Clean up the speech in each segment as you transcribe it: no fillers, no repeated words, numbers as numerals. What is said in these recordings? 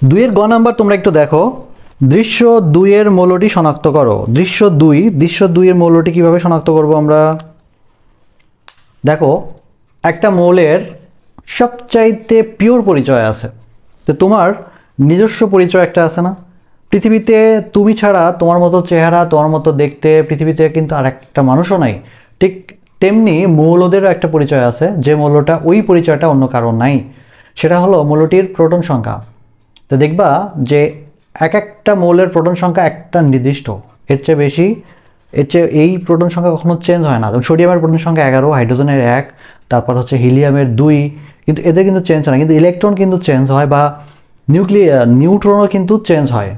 2 এর গ নাম্বার তোমরা একটু দেখো, দৃশ্য 2 এর মৌলটি শনাক্ত করো। দৃশ্য 2 এর মৌলটি কিভাবে শনাক্ত করব আমরা? দেখো, একটা মৌলের সবচাইতে পিওর পরিচয় আছে, তো তোমার নিজস্ব পরিচয় একটা আছে না? পৃথিবীতে তুমি ছাড়া তোমার মতো চেহারা, তোমার মতো দেখতে পৃথিবীতে কিন্তু আর একটা মানুষও নাই। ঠিক তেমনি মৌলদেরও একটা পরিচয় আছে, যে মৌলটা ওই পরিচয়টা অন্য কারণ নাই। সেটা হলো মৌলটির প্রোটন সংখ্যা। তো দেখবা যে এক একটা মৌলের প্রোটন সংখ্যা একটা নির্দিষ্ট, এর চেয়ে বেশি, এর চেয়ে এই প্রোটন সংখ্যা কখনো চেঞ্জ হয় না। যেমন সোডিয়ামের প্রোটন সংখ্যা 11, হাইড্রোজেনের 1, তারপর হচ্ছে হিলিয়ামের 2, কিন্তু এদের কিন্তু চেঞ্জ হয় না। কিন্তু ইলেকট্রন কিন্তু চেঞ্জ হয়, বা নিউট্রনও কিন্তু চেঞ্জ হয়,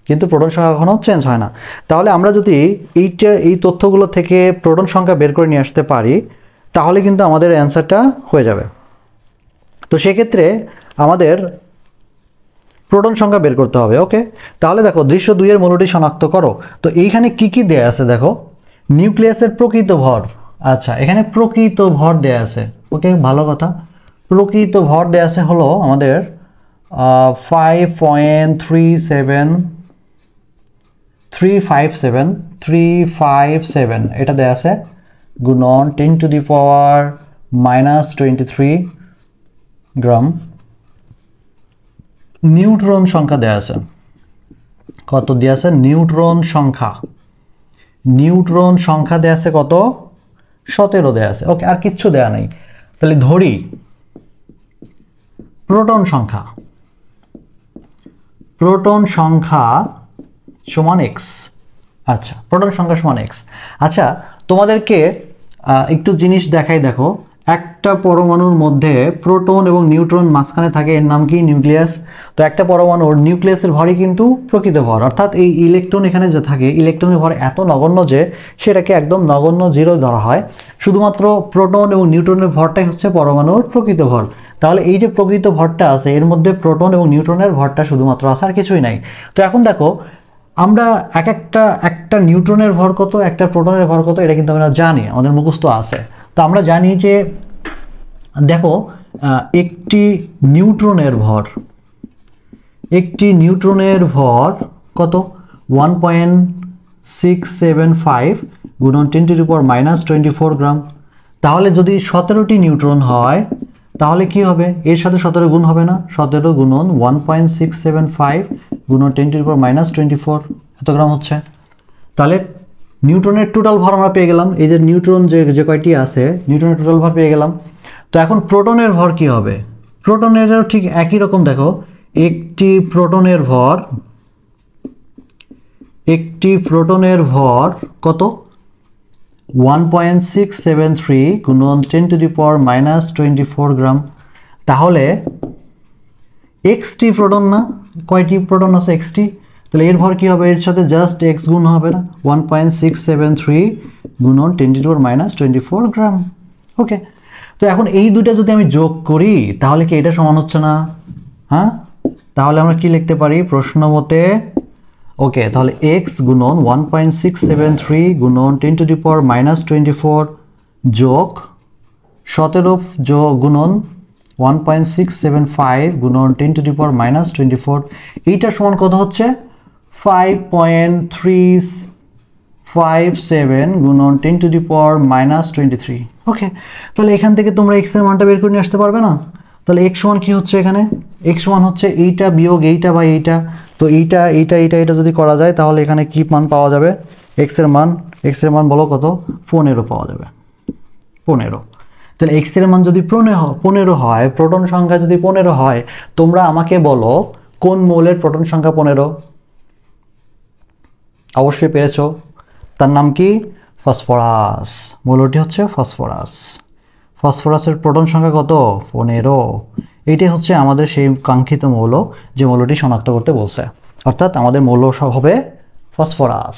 কিন্তু প্রোটন সংখ্যা কখনো চেঞ্জ হয় না। তাহলে আমরা যদি এই তথ্যগুলো থেকে প্রোটন সংখ্যা বের করে নিয়ে আসতে পারি, তাহলে কিন্তু আমাদের অ্যান্সারটা হয়ে যাবে। তো সেক্ষেত্রে আমাদের প্রোটন সংখ্যা বের করতে হবে। ওকে, তাহলে দেখো, দৃশ্য 2 এর মৌলটি শনাক্ত করো। তো এইখানে কি কি দেয়া আছে দেখো, নিউক্লিয়াসের প্রকৃত ভর। আচ্ছা, এখানে প্রকৃত ভর দেয়া আছে। ওকে, ভালো কথা। প্রকৃত ভর দেয়া আছে হলো আমাদের 5.357 এটা দেয়া আছে, গুণন 10⁻⁻23 গ্রাম। নিউট্রন সংখ্যা দেয়া আছে, কত দেয়া আছে? নিউট্রন সংখ্যা দেয়া আছে কত? 17 দেয়া আছে। ওকে, আর কিচ্ছু দেয়া নাই। তাহলে ধরি প্রোটন সংখ্যা সমান x। আচ্ছা, প্রোটন সংখ্যা সমান x। আচ্ছা, তোমাদেরকে একটু জিনিস দেখাই। দেখো, একটা পরমাণুর মধ্যে প্রোটন এবং নিউট্রন মাঝখানে থাকে, এর নাম কি? নিউক্লিয়াস। তো একটা পরমাণুর নিউক্লিয়াসের ভরই কিন্তু প্রকৃত ভর, অর্থাৎ এই ইলেকট্রন এখানে যে থাকে, ইলেকট্রনের ভর এত নগণ্য যে সেটাকে একদম নগণ্য জিরো ধরা হয়। শুধুমাত্র প্রোটন এবং নিউট্রনের ভরটাই হচ্ছে পরমাণুর প্রকৃত ভর। তাহলে এই যে প্রকৃত ভরটা আছে, এর মধ্যে প্রোটন এবং নিউট্রনের ভরটা শুধুমাত্র আছে, আর কিছুই নাই। তো এখন দেখো, আমরা একটা নিউট্রনের ভর কত, একটা প্রোটনের ভর কত, এটা কিন্তু আমরা জানি, আমাদের মুখস্থ আছে। তো আমরা জানি যে দেখো, একটি নিউট্রনের ভর কত? 1.675 গুণন 10⁻⁻24 গ্রাম। তাহলে যদি 17টি নিউট্রন হয়, তাহলে কি হবে? এর সাথে 17 গুণ হবে না? 17 গুণন 1.675 গুণন 10⁻⁻24 এত গ্রাম হচ্ছে। তাহলে নিউট্রনের টোটাল ভর আমরা পেয়ে গেলাম। এই যে নিউট্রন যে কয়টি আছে, নিউট্রনের টোটাল ভর পেয়ে গেলাম। তো এখন প্রোটনের ভর কি হবে? প্রোটনেরও ঠিক একই রকম। দেখো, একটি প্রোটনের ভর কত? 1.673 গুণন 10⁻⁻24 গ্রাম। তাহলে এক্সটি প্রোটন না? কয়টি প্রোটন আছে? এক্সটি। তাহলে এর ভর কি হবে? এর সাথে জাস্ট এক্স গুণ হবে না? 1.673 গুণন 10⁻⁻24 গ্রাম। ওকে, তো এখন এই দুইটা যদি আমি যোগ করি, তাহলে কি এটা সমান হচ্ছে না? হ্যাঁ, তাহলে আমরা কি লিখতে পারি প্রশ্ন মতে? ওকে, তাহলে এক্স গুণন 1.673 গুণন 10⁻⁻24 যোগ 17 গুণন 1.675 গুণন 10⁻⁻24, এইটা সমান কত হচ্ছে? 5.357 গুণন 10⁻⁻23। ওকে, তাহলে এখান থেকে তোমরা x এর মানটা বের করে নিয়ে আসতে পারবে না? তাহলে x সমান কি হচ্ছে এখানে? x সমান হচ্ছে এইটা বিয়োগ এইটা বা এইটা। তো এইটা যদি করা যায়, তাহলে এখানে কি মান পাওয়া যাবে? x এর মান বলো কত? 15 পাওয়া যাবে। 15। তাহলে x এর মান যদি 15 হয়, প্রোটন সংখ্যা যদি 15 হয়, তোমরা আমাকে বলো কোন মৌলের প্রোটন সংখ্যা 15? অবশ্যই পেরেছো, তার নাম কি? ফসফরাস। মৌলটি হচ্ছে ফসফরাসের প্রোটন সংখ্যা কত? 15। এইটাই হচ্ছে আমাদের সেই কাঙ্ক্ষিত মৌল, যে মৌলটি শনাক্ত করতে বলছে। অর্থাৎ আমাদের মৌল সব হবে ফসফরাস।